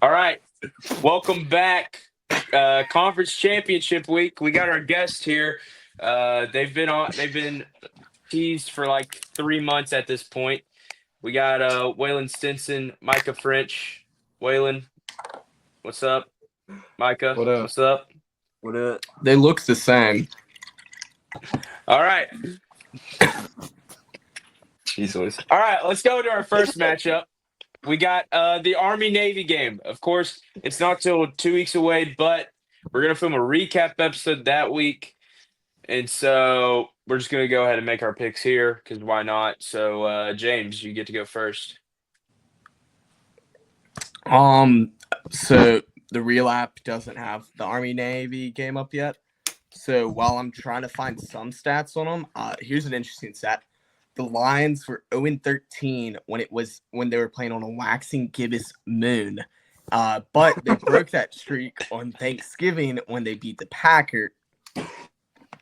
All right. Welcome back. Conference championship week. We got our guest here. They've been teased for like 3 months at this point. We got Waylon Stinson, Micah French. Waylon, what's up? Micah, What up? what's up? What up? They look the same. All right. Jesus. All right, let's go to our first matchup. We got the Army Navy game. Of course, it's not till 2 weeks away, but we're gonna film a recap episode that week. And so we're just gonna go ahead and make our picks here because why not? So James, you get to go first. Um, so the real app doesn't have the Army Navy game up yet. So while I'm trying to find some stats on them, here's an interesting stat. The Lions were 0-13 when they were playing on a waxing gibbous moon. But they broke that streak on Thanksgiving when they beat the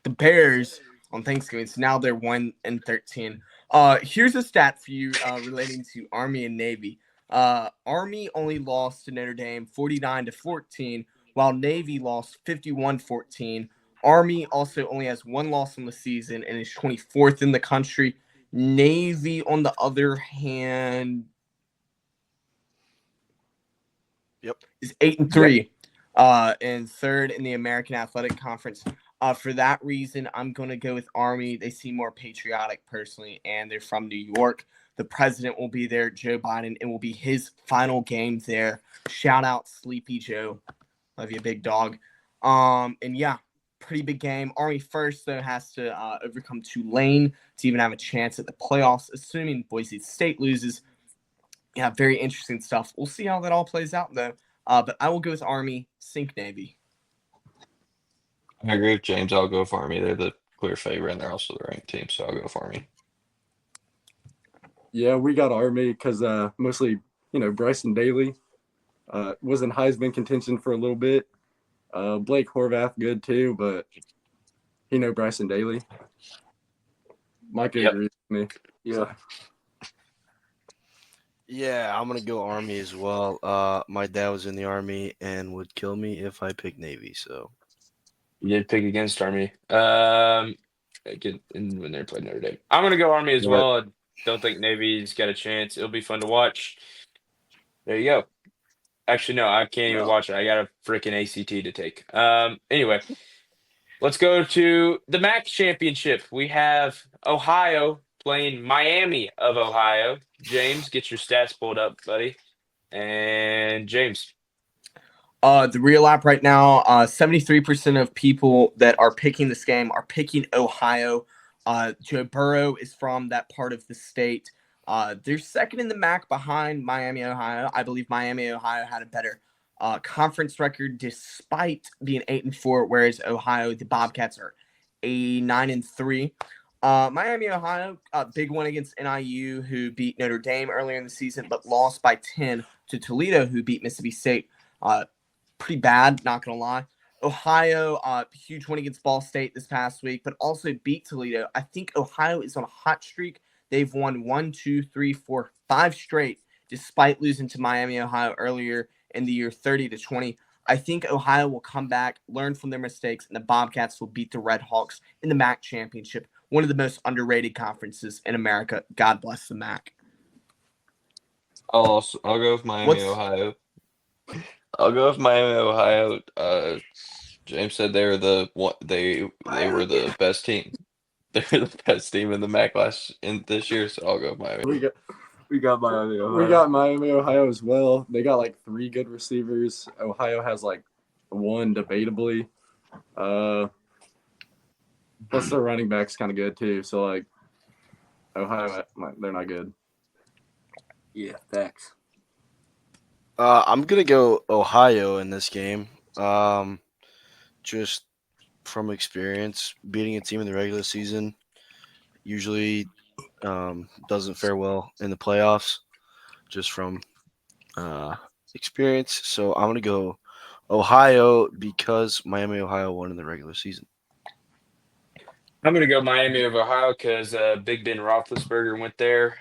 Bears on Thanksgiving. So now they're 1-13. Here's a stat for you relating to Army and Navy. Army only lost to Notre Dame 49-14, while Navy lost 51-14. Army also only has one loss on the season and is 24th in the country. Navy, on the other hand, is 8-3, and third in the American Athletic Conference. For that reason, I'm going to go with Army. They seem more patriotic personally, and they're from New York. The president will be there, Joe Biden. It will be his final game there. Shout out Sleepy Joe. Love you, big dog. And yeah, pretty big game. Army first, though, has to overcome Tulane to even have a chance at the playoffs, assuming Boise State loses. Yeah, very interesting stuff. We'll see how that all plays out, though. But I will go with Army, sink Navy. I agree with James. I'll go with Army. They're the clear favorite, and they're also the ranked team, so I'll go with Army. Yeah, we got Army because mostly, Bryson Daly was in Heisman contention for a little bit. Blake Horvath good too, but Bryson Daly. Mike agrees with me. Yeah. Yeah, I'm gonna go Army as well. My dad was in the Army and would kill me if I picked Navy. So You did pick against Army. When they played Notre Dame. I'm gonna go Army as Yep. well. I don't think Navy's got a chance. It'll be fun to watch. There you go. Actually, no, I can't even watch it. I got a freaking ACT to take. Anyway, let's go to the MAC championship. We have Ohio playing Miami of Ohio. James, get your stats pulled up, buddy. And James. The real app right now, 73% of people that are picking this game are picking Ohio. Joe Burrow is from that part of the state. They're second in the MAC behind Miami, Ohio. I believe Miami, Ohio had a better conference record despite being 8-4, whereas Ohio, the Bobcats are 9-3. Miami, Ohio, big one against NIU, who beat Notre Dame earlier in the season, but lost by 10 to Toledo, who beat Mississippi State. Pretty bad, not gonna lie. Ohio, huge win against Ball State this past week, but also beat Toledo. I think Ohio is on a hot streak. They've won 1, 2, 3, 4, 5 straight, despite losing to Miami, Ohio earlier in the year 30-20. I think Ohio will come back, learn from their mistakes, and the Bobcats will beat the Red Hawks in the MAC championship, one of the most underrated conferences in America. God bless the MAC. I'll go with Miami, Ohio. I'll go with Miami, Ohio. James said they were the best team. They were the best team in the MAC this year, so I'll go with Miami. We got Miami, Ohio. We got Miami, Ohio as well. They got like 3 good receivers. Ohio has like 1 debatably. Plus their running back's kind of good too. So like Ohio, they're not good. Yeah, facts. I'm gonna go Ohio in this game. Just from experience, beating a team in the regular season usually doesn't fare well in the playoffs. Just from experience, so I'm gonna go Ohio because Miami, Ohio won in the regular season. I'm going to go Miami of Ohio because Big Ben Roethlisberger went there.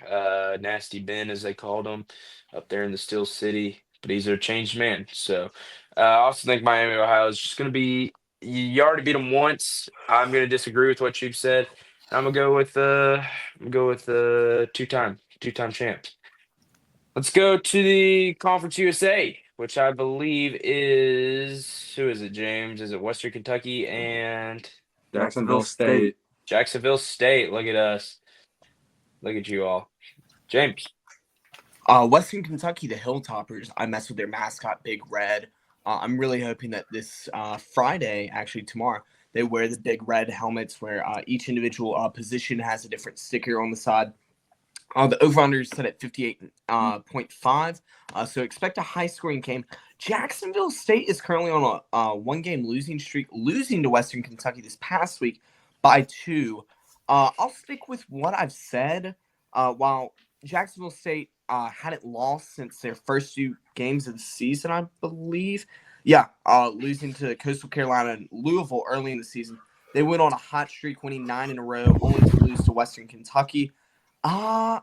Nasty Ben, as they called him, up there in the Steel City. but he's a changed man. So I also think Miami, Ohio is just going to be. You already beat them once. I'm going to disagree with what you've said. I'm gonna go with the two-time champ. Let's go to the Conference USA, which I believe is who is it, James? Is it Western Kentucky and Jacksonville State. Jacksonville State? Look at us. Look at you all. James. Western Kentucky, the Hilltoppers. I mess with their mascot, Big Red. I'm really hoping that this Friday, actually tomorrow, they wear the big red helmets where each individual position has a different sticker on the side. The over-under is set at 58.5, so expect a high-scoring game. Jacksonville State is currently on a one-game losing streak, losing to Western Kentucky this past week by 2. I'll stick with what I've said. While Jacksonville State hadn't lost since their first 2 games of the season, I believe. Yeah, losing to Coastal Carolina and Louisville early in the season. They went on a hot streak, winning 9 in a row, only to lose to Western Kentucky. I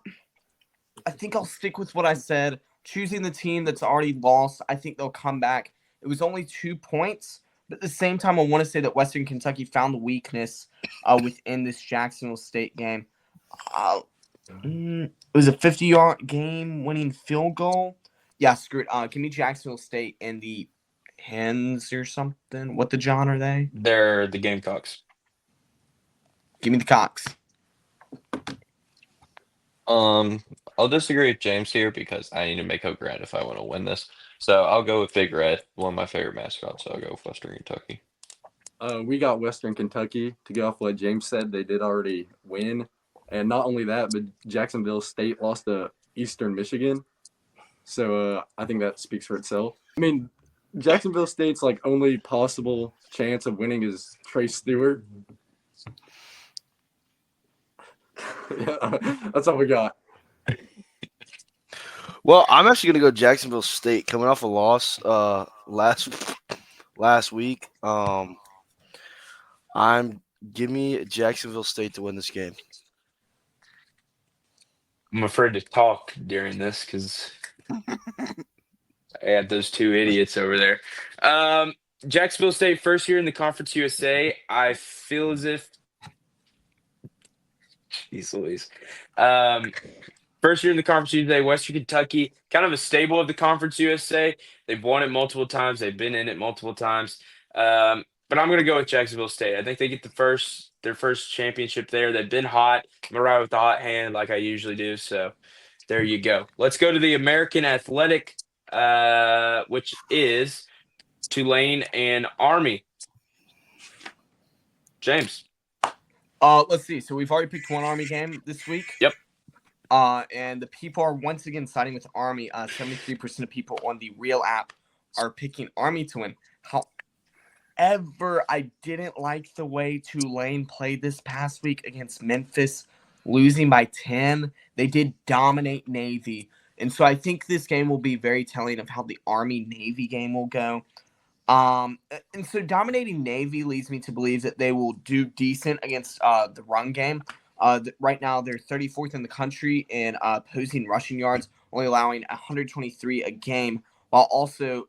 think I'll stick with what I said. Choosing the team that's already lost, I think they'll come back. It was only 2 points, but at the same time, I want to say that Western Kentucky found the weakness within this Jacksonville State game. It was a 50-yard game-winning field goal. Yeah, screw it. Give me Jacksonville State and the Hens or something. What the John are they? They're the Gamecocks. Give me the Cocks. I'll disagree with James here because I need to make up ground if I want to win this. So I'll go with Big Red, one of my favorite mascots. So I'll go with Western Kentucky. We got Western Kentucky. To go off what James said, they did already win. And not only that, but Jacksonville State lost to Eastern Michigan. So I think that speaks for itself. I mean, Jacksonville State's like only possible chance of winning is Trey Stewart. Yeah, that's all we got. Well, I'm actually going to go Jacksonville State, coming off a loss last week. Give me Jacksonville State to win this game. I'm afraid to talk during this because I had those 2 idiots over there. Jacksonville State, first year in the Conference USA. I feel as if jeez Louise. First year in the Conference USA, Western Kentucky, kind of a stable of the Conference USA. They've won it multiple times. They've been in it multiple times. But I'm going to go with Jacksonville State. I think they get their first championship there. They've been hot. I'm going to ride with the hot hand like I usually do. So there you go. Let's go to the American Athletic, which is Tulane and Army. James. Let's see. So we've already picked one Army game this week. Yep. And the people are once again siding with Army. 73% of people on the Real app are picking Army to win. However, I didn't like the way Tulane played this past week against Memphis, losing by 10. They did dominate Navy. And so I think this game will be very telling of how the Army-Navy game will go. And so dominating Navy leads me to believe that they will do decent against the run game. Right now, they're 34th in the country in opposing rushing yards, only allowing 123 a game, while also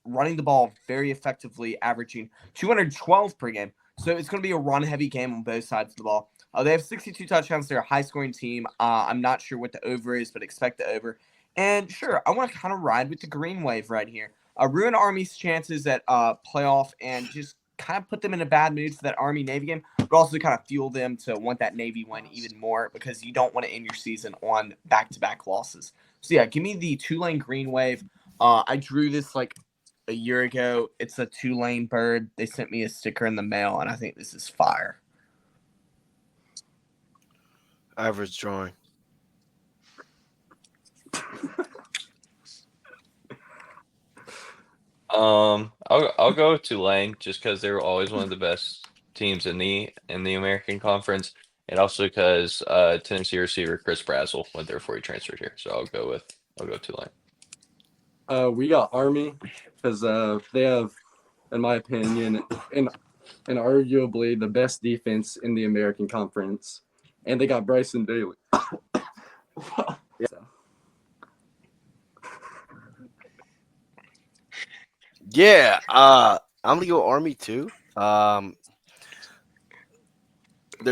running the ball very effectively, averaging 212 per game. So it's going to be a run-heavy game on both sides of the ball. They have 62 touchdowns. They're a high-scoring team. I'm not sure what the over is, but expect the over. And sure, I want to kind of ride with the green wave right here. Ruin Army's chances at playoff and just kind of put them in a bad mood for that Army-Navy game, but also kind of fuel them to want that Navy win even more because you don't want to end your season on back-to-back losses. So, yeah, give me the Tulane green wave. I drew this like a year ago. It's a Tulane bird. They sent me a sticker in the mail, and I think this is fire. Average drawing. I'll go with Tulane just because they were always one of the best teams in the American Conference, and also because Tennessee receiver Chris Brazzell went there before he transferred here. So I'll go Tulane. We got Army because they have, in my opinion, and arguably the best defense in the American Conference, and they got Bryson Daly. Yeah. Yeah, I'm gonna go Army too. Their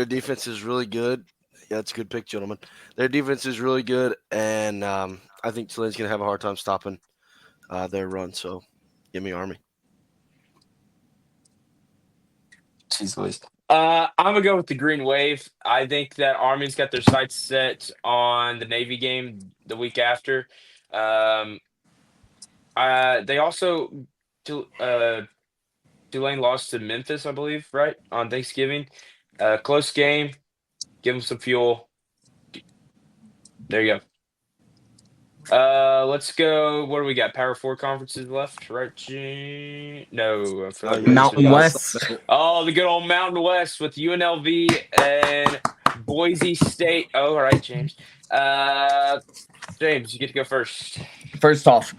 defense is really good. Yeah, that's a good pick, gentlemen. Their defense is really good, and I think Tulane's gonna have a hard time stopping their run. So, give me Army. Jeez Louise. I'm gonna go with the Green Wave. I think that Army's got their sights set on the Navy game the week after. Um, they also Tulane lost to Memphis, I believe, right on Thanksgiving. Close game. Give them some fuel. There you go. Let's go. What do we got? Power 4 conferences left, right? No, I feel like we Mountain just- West. Oh, the good old Mountain West with UNLV and Boise State. Oh, all right, James. James, you get to go first. First off,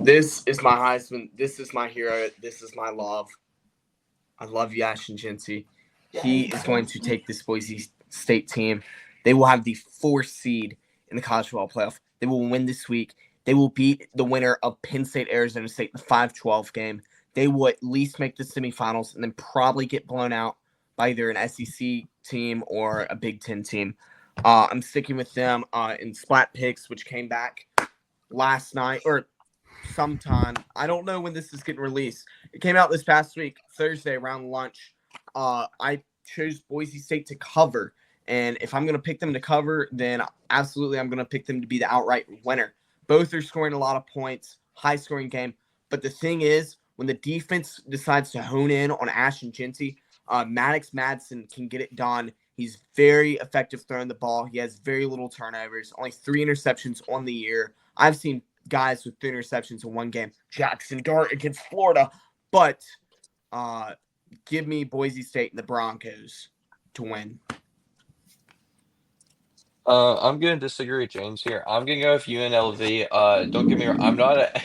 this is my Heisman. This is my hero. This is my love. I love you, Ashton Gency. He is going to take this Boise State team. They will have the 4th seed in the college football playoff. They will win this week. They will beat the winner of Penn State, Arizona State, the 5-12 game. They will at least make the semifinals and then probably get blown out by either an SEC team or a Big Ten team. I'm sticking with them in Splat Picks, which came back last night or sometime. I don't know when this is getting released. It came out this past week, Thursday around lunch. I chose Boise State to cover. And if I'm going to pick them to cover, then absolutely I'm going to pick them to be the outright winner. Both are scoring a lot of points, high-scoring game. But the thing is, when the defense decides to hone in on Ashton Gency, Maddox Madsen can get it done. He's very effective throwing the ball. He has very little turnovers, only 3 interceptions on the year. I've seen guys with 3 interceptions in one game. Jackson Dart against Florida. But give me Boise State and the Broncos to win. I'm gonna disagree with James here. I'm gonna go with UNLV. Don't get me wrong. I'm not an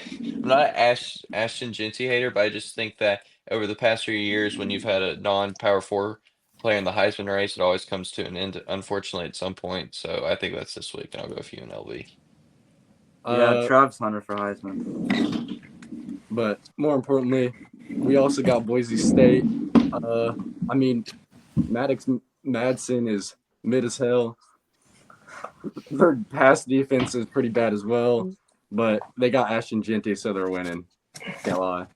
Ashton Gency hater, but I just think that over the past few years, when you've had a non-Power 4 player in the Heisman race, it always comes to an end, unfortunately, at some point. So I think that's this week, and I'll go with UNLV. Yeah, Travis Hunter for Heisman. But more importantly, we also got Boise State. I mean, Maddox Madsen is mid as hell. Their pass defense is pretty bad as well, but they got Ashton Genty, so they're winning. Can't lie.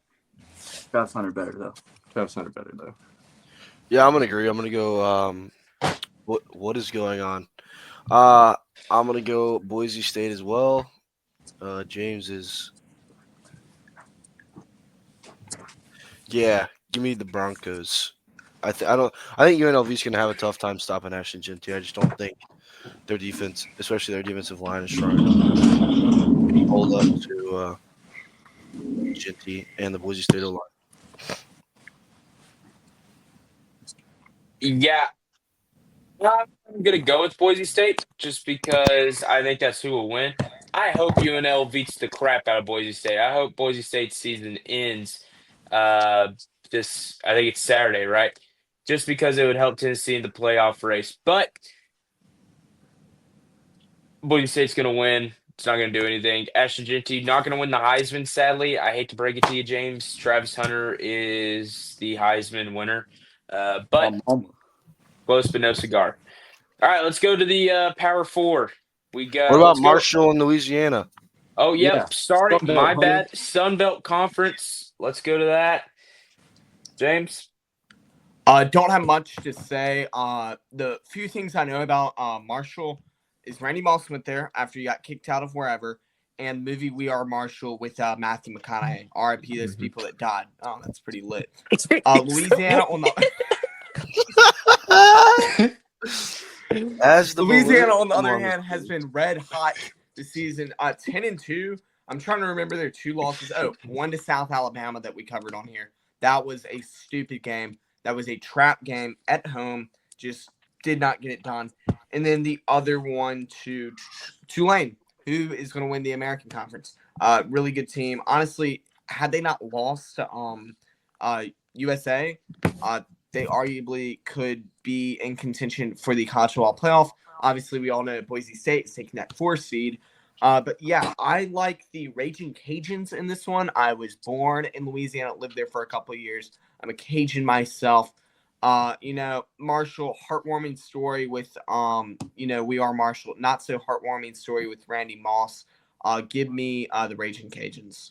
Travis Hunter better though. Travis Hunter better though. Yeah, I'm gonna agree. I'm gonna go. What is going on? I'm gonna go Boise State as well. James is. Yeah, give me the Broncos. I think UNLV is gonna have a tough time stopping Ashton Genty. I just don't think their defense, especially their defensive line, is strong enough to hold up to Genty and the Boise State line. Yeah. I'm going to go with Boise State just because I think that's who will win. I hope UNL beats the crap out of Boise State. I hope Boise State's season ends I think it's Saturday, right? Just because it would help Tennessee in the playoff race. But Boise State's going to win. It's not going to do anything. Ashton Genty not going to win the Heisman, sadly. I hate to break it to you, James. Travis Hunter is the Heisman winner. But close but no cigar. All right, let's go to the Power 4. We got. What about let's go- Marshall and Louisiana? Oh, yep. Yeah. Sorry, Sun Belt, my honey. bad. Sun Belt Conference. Let's go to that. James? Don't have much to say. The few things I know about Marshall is Randy Moss went there after he got kicked out of wherever, and the movie We Are Marshall with Matthew McConaughey. R.I.P. those people that died. Oh, that's pretty lit. Louisiana on the As the Louisiana on the other Balloon- hand has been red hot this season. 10-2. I'm trying to remember their 2 losses. Oh, one to South Alabama that we covered on here. That was a stupid game. That was a trap game at home. Just did not get it done. And then the other one to Tulane, who is going to win the American Conference. Really good team. Honestly, had they not lost to USA, they arguably could be in contention for the college football playoff. Obviously, we all know Boise State is taking that 4 seed. But yeah, I like the Raging Cajuns in this one. I was born in Louisiana, lived there for a couple of years. I'm a Cajun myself. Marshall, heartwarming story with We Are Marshall. Not so heartwarming story with Randy Moss. Give me the Raging Cajuns.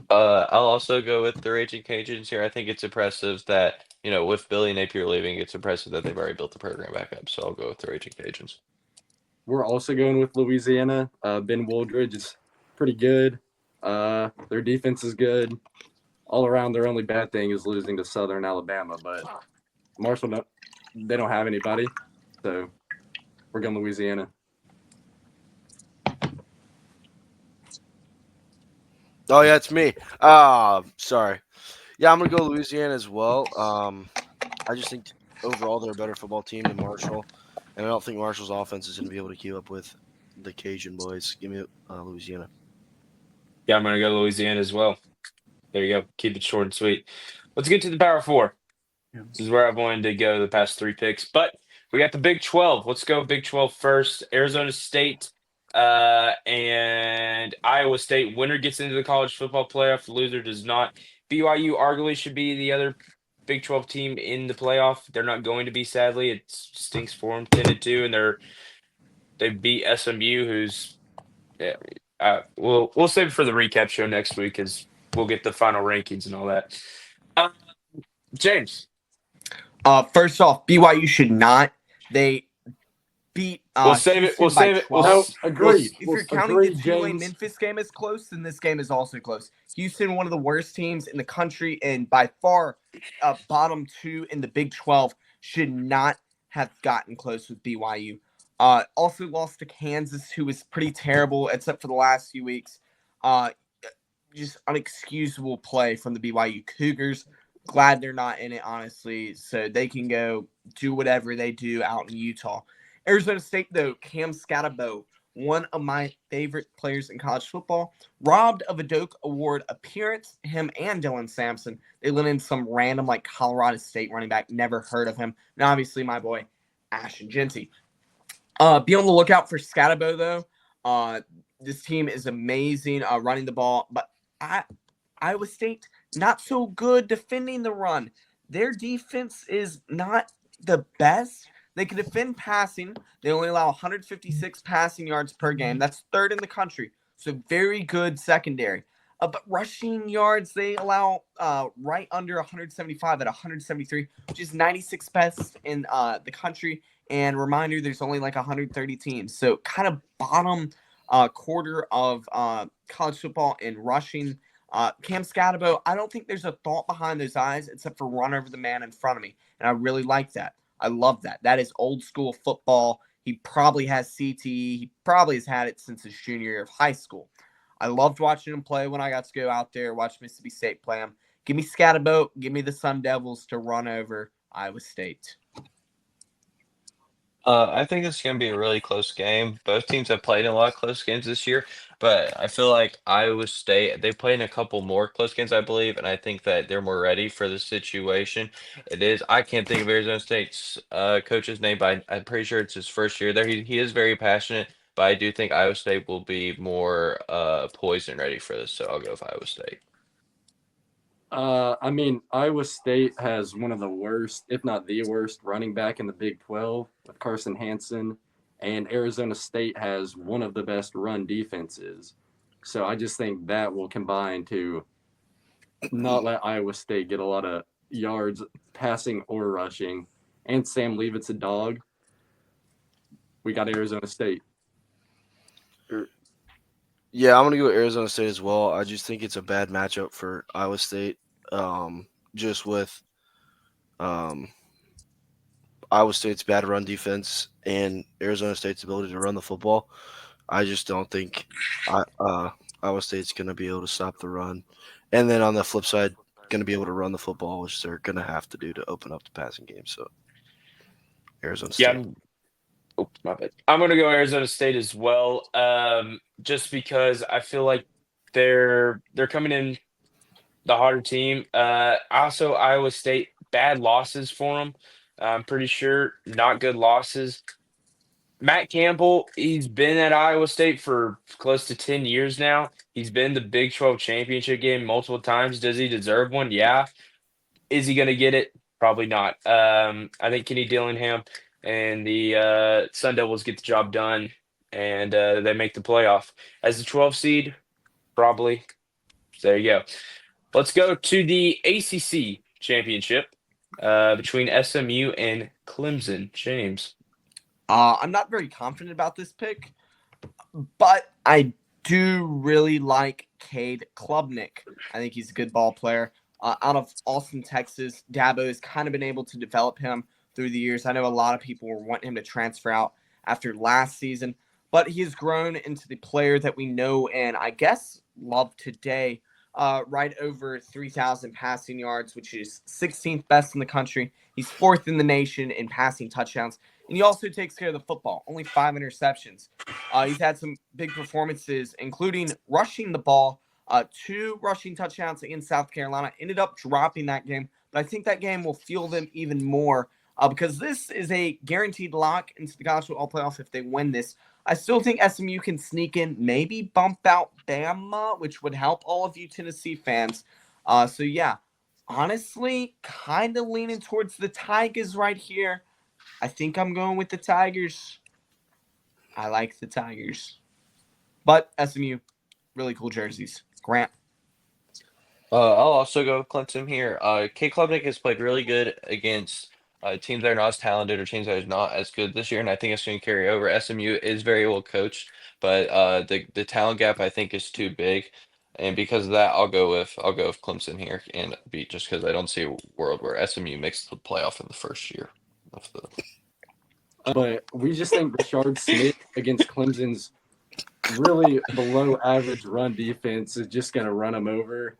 I'll also go with the Raging Cajuns here. I think it's impressive that, with Billy Napier leaving, it's impressive that they've already built the program back up. So I'll go with the Raging Cajuns. We're also going with Louisiana. Ben Wooldridge is pretty good. Their defense is good. All around, their only bad thing is losing to Southern Alabama. But Marshall, they don't have anybody. So we're going Louisiana. Oh yeah, it's me. Sorry. Yeah, I'm gonna go Louisiana as well. I just think overall they're a better football team than Marshall, and I don't think Marshall's offense is gonna be able to keep up with the Cajun boys. Give me Louisiana. Yeah, I'm going to go Louisiana as well. There you go. Keep it short and sweet. Let's get to the Power Four. This is where I've wanted to go the past 3 picks, but we got the Big 12. Let's go Big 12 first. Arizona State and Iowa State. Winner gets into the college football playoff. The loser does not. BYU arguably should be the other Big 12 team in the playoff. They're not going to be, sadly. It stinks for them, 10-2, and they beat SMU, who's we'll save it for the recap show next week because we'll get the final rankings and all that. James. First off, BYU should not. They beat. We'll save it. We'll save it. No, agreed. If you're counting the Tulane-Memphis game as close, then this game is also close. Houston, one of the worst teams in the country, and by far bottom 2 in the Big 12, should not have gotten close with BYU. Also lost to Kansas, who was pretty terrible, except for the last few weeks. Just unexcusable play from the BYU Cougars. Glad they're not in it, honestly, so they can go do whatever they do out in Utah. Arizona State, though, Cam Scatterbo, one of my favorite players in college football, robbed of a Doak Award appearance, him and Dylan Sampson. They let in some random, Colorado State running back, never heard of him. And obviously, my boy, Ashton Jeanty. Be on the lookout for Scatterbo, though. This team is amazing running the ball, but Iowa State, not so good defending the run. Their defense is not the best. They can defend passing. They only allow 156 passing yards per game. That's 3rd in the country. So very good secondary. But rushing yards, they allow right under 175 at 173, which is 96th best in the country. And reminder, there's only 130 teams. So kind of bottom quarter of college football in rushing. Cam Scatterbo, I don't think there's a thought behind those eyes except for run over the man in front of me. And I really like that. I love that. That is old school football. He probably has CTE. He probably has had it since his junior year of high school. I loved watching him play when I got to go out there, watch Mississippi State play him. Give me Scatterbo. Give me the Sun Devils to run over Iowa State. I think it's going to be a really close game. Both teams have played in a lot of close games this year, but I feel like Iowa State, they played in a couple more close games, I believe, and I think that they're more ready for the situation. I can't think of Arizona State's coach's name, but I'm pretty sure it's his first year there. He is very passionate, but I do think Iowa State will be more poised and ready for this, so I'll go with Iowa State. Iowa State has one of the worst, if not the worst, running back in the Big 12 with Carson Hansen, and Arizona State has one of the best run defenses. So I just think that will combine to not let Iowa State get a lot of yards passing or rushing. And Sam Leavitt's a dog. We got Arizona State. Yeah, I'm gonna go with Arizona State as well. I just think it's a bad matchup for Iowa State. Just with Iowa State's bad run defense and Arizona State's ability to run the football, I just don't think Iowa State's gonna be able to stop the run. And then on the flip side, gonna be able to run the football, which they're gonna have to do to open up the passing game. So Arizona State. Yeah. My bad. I'm going to go Arizona State as well, just because I feel like they're coming in the harder team. Also, Iowa State, bad losses for them. I'm pretty sure not good losses. Matt Campbell, he's been at Iowa State for close to 10 years now. He's been the Big 12 championship game multiple times. Does he deserve one? Yeah. Is he going to get it? Probably not. I think Kenny Dillingham and the Sun Devils get the job done, and they make the playoff. As the 12 seed, probably. So there you go. Let's go to the ACC championship between SMU and Clemson. James. I'm not very confident about this pick, but I do really like Cade Klubnik. I think he's a good ball player. Out of Austin, Texas, Dabo has kind of been able to develop him through the years. I know a lot of people were wanting him to transfer out after last season, but he has grown into the player that we know and I guess love today. Right over 3,000 passing yards, which is 16th best in the country. He's 4th in the nation in passing touchdowns. And he also takes care of the football. Only 5 interceptions. He's had some big performances, including rushing the ball. 2 rushing touchdowns in South Carolina. Ended up dropping that game. But I think that game will fuel them even more because this is a guaranteed lock into the college football playoff if they win this. I still think SMU can sneak in, maybe bump out Bama, which would help all of you Tennessee fans. So, yeah, honestly, kind of leaning towards the Tigers right here. I think I'm going with the Tigers. I like the Tigers. But SMU, really cool jerseys. Grant. I'll also go with Clemson here. Cade Klubnik has played really good against teams that are not as talented or teams that are not as good this year, and I think it's going to carry over. SMU is very well coached, but the talent gap I think is too big, and because of that, I'll go with Clemson here and beat just because I don't see a world where SMU makes the playoff in the first year of the. But we just think Rashard Smith against Clemson's really below average run defense is just going to run them over.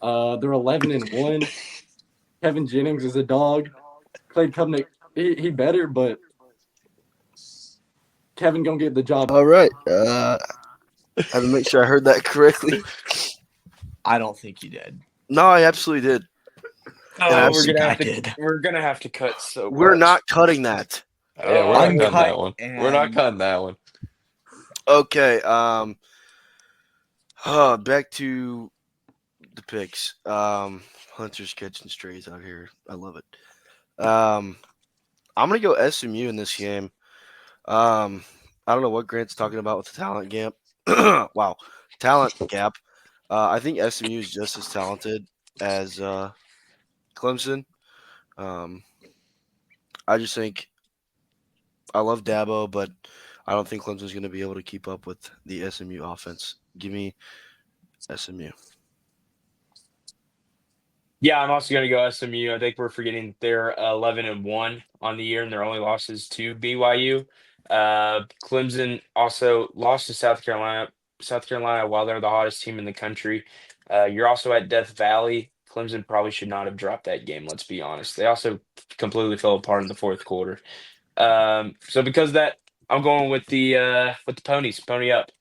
They're 11-1. Kevin Jennings is a dog. Cade Klubnik, he better, but Kevin gonna get the job. All right. I had to make sure I heard that correctly. I don't think you did. No, I absolutely did. Oh, we're gonna have to cut. So We're much. not cutting that. Yeah, we're not cutting Uncut that one. We're not cutting that one. Okay. Back to the picks. Hunter's catching strays out here. I love it. I'm gonna go SMU in this game. I don't know what Grant's talking about with the talent gap. Wow, talent gap. I think SMU is just as talented as Clemson. I just think I love Dabo, but I don't think Clemson's going to be able to keep up with the SMU offense. Give me SMU. Yeah, I'm also going to go SMU. I think we're forgetting they're 11-1 on the year, and their only losses to BYU. Clemson also lost to South Carolina. South Carolina, while they're the hottest team in the country, you're also at Death Valley. Clemson probably should not have dropped that game. Let's be honest. They also completely fell apart in the fourth quarter. So because of that, I'm going with the ponies. Pony up.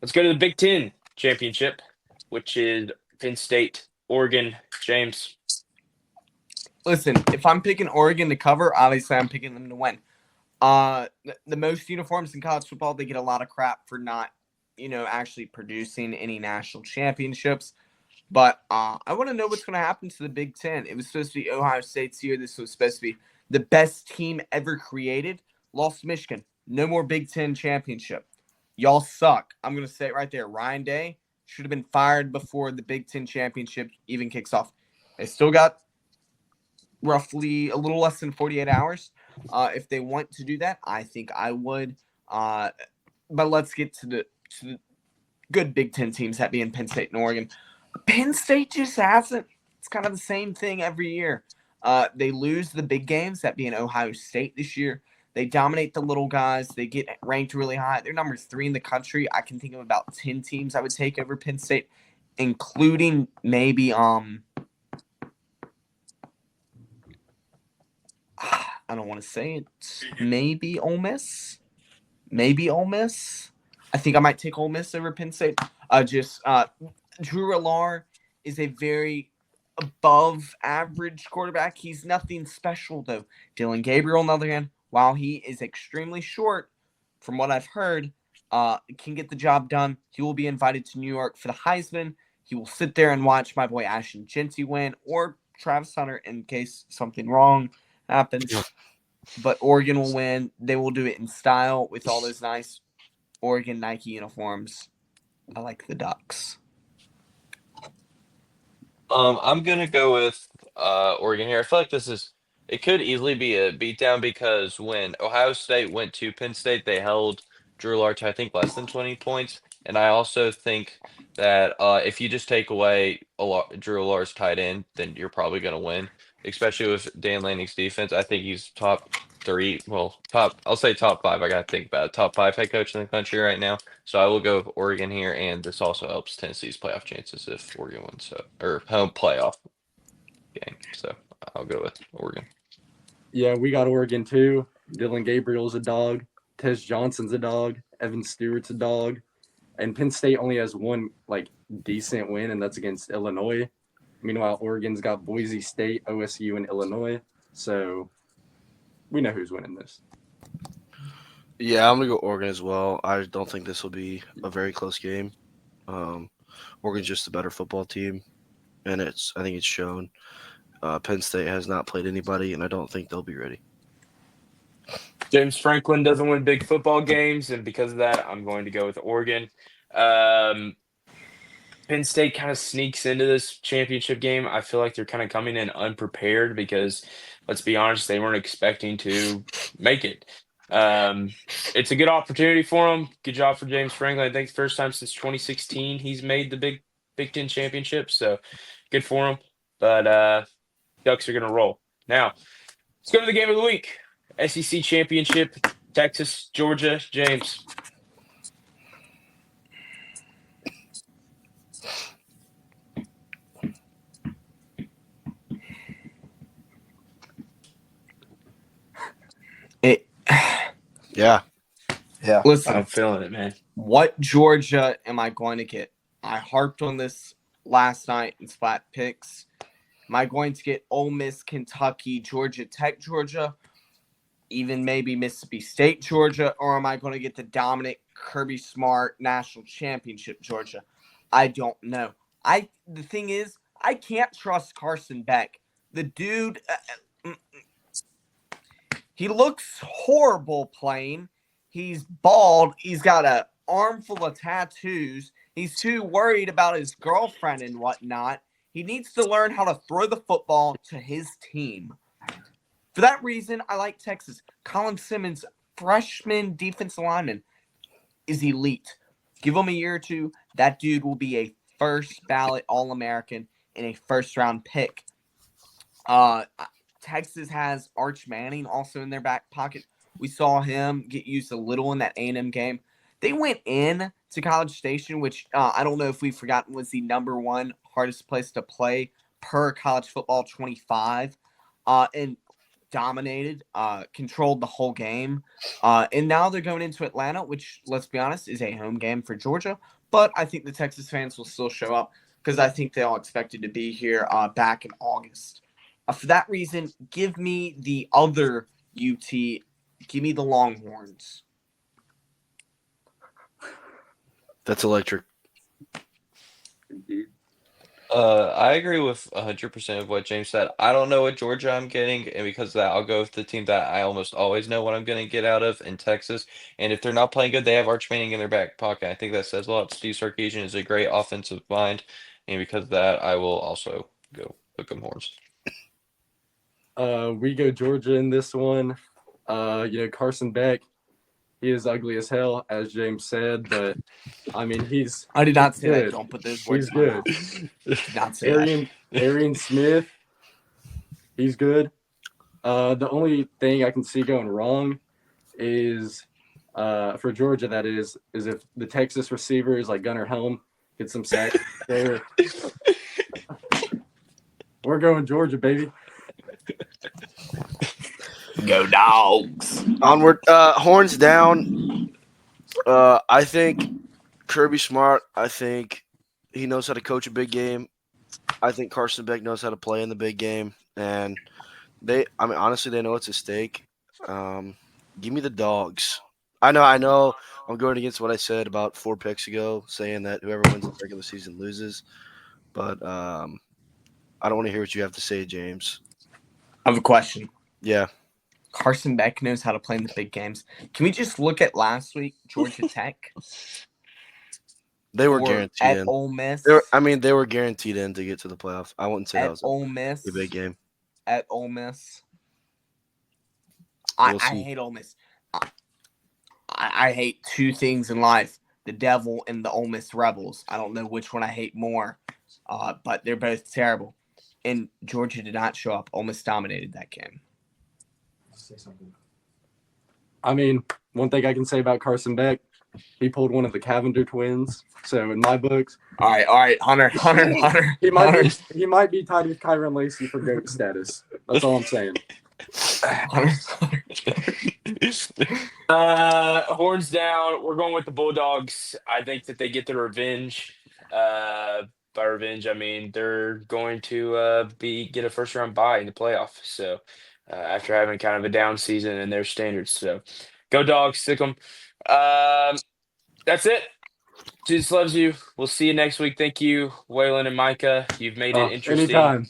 Let's go to the Big Ten championship, which is Penn State, Oregon. James. Listen, if I'm picking Oregon to cover, obviously I'm picking them to win. The most uniforms in college football, they get a lot of crap for not, actually producing any national championships. But I want to know what's going to happen to the Big Ten. It was supposed to be Ohio State's year. This was supposed to be the best team ever created. Lost to Michigan. No more Big Ten championship. Y'all suck. I'm going to say it right there. Ryan Day should have been fired before the Big Ten championship even kicks off. They still got roughly a little less than 48 hours. If they want to do that, I think I would. But let's get to the good Big Ten teams, that being Penn State and Oregon. Penn State just hasn't. It's kind of the same thing every year. They lose the big games, that being Ohio State this year. They dominate the little guys. They get ranked really high. They're number 3 in the country. I can think of about 10 teams I would take over Penn State, including maybe I don't want to say it. Maybe Ole Miss. I think I might take Ole Miss over Penn State. Drew Allar is a very above average quarterback. He's nothing special though. Dylan Gabriel, on the other hand, while he is extremely short, from what I've heard, can get the job done. He will be invited to New York for the Heisman. He will sit there and watch my boy Ashton Jeanty win, or Travis Hunter in case something wrong happens. But Oregon will win. They will do it in style with all those nice Oregon Nike uniforms. I like the Ducks. I'm gonna go with Oregon here. I feel like it could easily be a beatdown because when Ohio State went to Penn State, they held Drew Lohr to I think less than 20 points. And I also think that if you just take away Drew Lohr's tight end, then you're probably gonna win, especially with Dan Lanning's defense. I think he's top 3, well, I'll say top 5. I gotta think about it. Top 5 head coach in the country right now. So I will go with Oregon here, and this also helps Tennessee's playoff chances if Oregon wins, or home playoff game. So I'll go with Oregon. Yeah, we got Oregon too. Dylan Gabriel's a dog. Tez Johnson's a dog. Evan Stewart's a dog. And Penn State only has one decent win, and that's against Illinois. Meanwhile, Oregon's got Boise State, OSU, and Illinois. So we know who's winning this. Yeah, I'm gonna go Oregon as well. I don't think this will be a very close game. Oregon's just a better football team, and I think it's shown. Penn State has not played anybody, and I don't think they'll be ready. James Franklin doesn't win big football games, and because of that, I'm going to go with Oregon. Penn State kind of sneaks into this championship game. I feel like they're kind of coming in unprepared because, let's be honest, they weren't expecting to make it. It's a good opportunity for them. Good job for James Franklin. I think first time since 2016 he's made the Big Ten championship, so good for him. But Ducks are going to roll. Now, let's go to the game of the week. SEC championship, Texas, Georgia. James. Yeah. Listen, I'm feeling it, man. what Georgia am I going to get? I harped on this last night in Splat Picks. Am I going to get Ole Miss, Kentucky, Georgia Tech, Georgia, even maybe Mississippi State, Georgia, or am I going to get the dominant Kirby Smart National Championship, Georgia? I don't know. The thing is, I can't trust Carson Beck. The dude, he looks horrible playing. He's bald. He's got an arm full of tattoos. He's too worried about his girlfriend and whatnot. He needs to learn how to throw the football to his team. For that reason, I like Texas. Colin Simmons, freshman defensive lineman, is elite. Give him a year or two. That dude will be a first ballot All-American and a first-round pick. Texas has Arch Manning also in their back pocket. We saw him get used a little in that A&M game. They went in to College Station, which I don't know if we've forgotten was the number 1 hardest place to play per College Football 25, and dominated, controlled the whole game. And now they're going into Atlanta, which, let's be honest, is a home game for Georgia. But I think the Texas fans will still show up because I think they all expected to be here back in August. For that reason, give me the other UT. Give me the Longhorns. That's electric. Indeed. I agree with 100% of what James said. I don't know what Georgia I'm getting, and because of that, I'll go with the team that I almost always know what I'm going to get out of in Texas. And if they're not playing good, they have Arch Manning in their back pocket. I think that says a lot. Steve Sarkisian is a great offensive mind, and because of that, I will also go Hook 'em Horns. We go Georgia in this one. Carson Beck, he is ugly as hell, as James said, but I mean, I did not say good. that. Don't put those words He's in my good. mouth. Did not say that. Arian Smith, he's good. The only thing I can see going wrong is for Georgia, that is if the Texas receivers like Gunnar Helm get some sacks there. We're going Georgia, baby. Go Dogs. Onward. Horns down. I think Kirby Smart, I think he knows how to coach a big game. I think Carson Beck knows how to play in the big game. And honestly, they know it's a stake. Give me the Dogs. I know. I'm going against what I said about 4 picks ago, saying that whoever wins the regular season loses. But I don't want to hear what you have to say, James. I have a question. Yeah. Carson Beck knows how to play in the big games. Can we just look at last week, Georgia Tech? They were or guaranteed at in. Ole Miss. They were guaranteed in to get to the playoffs. I wouldn't say that At was Ole Miss. a big game. At Ole Miss. We'll I see. hate Ole Miss. I hate two things in life: the devil and the Ole Miss Rebels. I don't know which one I hate more, but they're both terrible. And Georgia did not show up. Ole Miss dominated that game. I mean, one thing I can say about Carson Beck, he pulled one of the Cavender twins. So in my books, All right, Hunter. he might be tied with Kyron Lacey for GOAT status. That's all I'm saying. Horns down. We're going with the Bulldogs. I think that they get their revenge. By revenge, I mean they're going to get a first round bye in the playoff. So after having kind of a down season in their standards, so go Dogs, stick 'em. That's it. Jesus loves you. We'll see you next week. Thank you, Waylon and Micah. You've made it interesting. Anytime.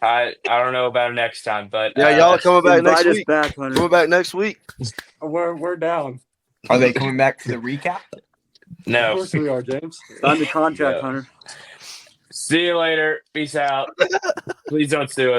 I don't know about next time, but Yeah, y'all are coming back next Invite us week. back, Hunter. Coming back next week. We're down. Are they coming back for the recap? Of no. course we are, James. Sign the contract, Yeah. Hunter. See you later. Peace out. Please don't sue us.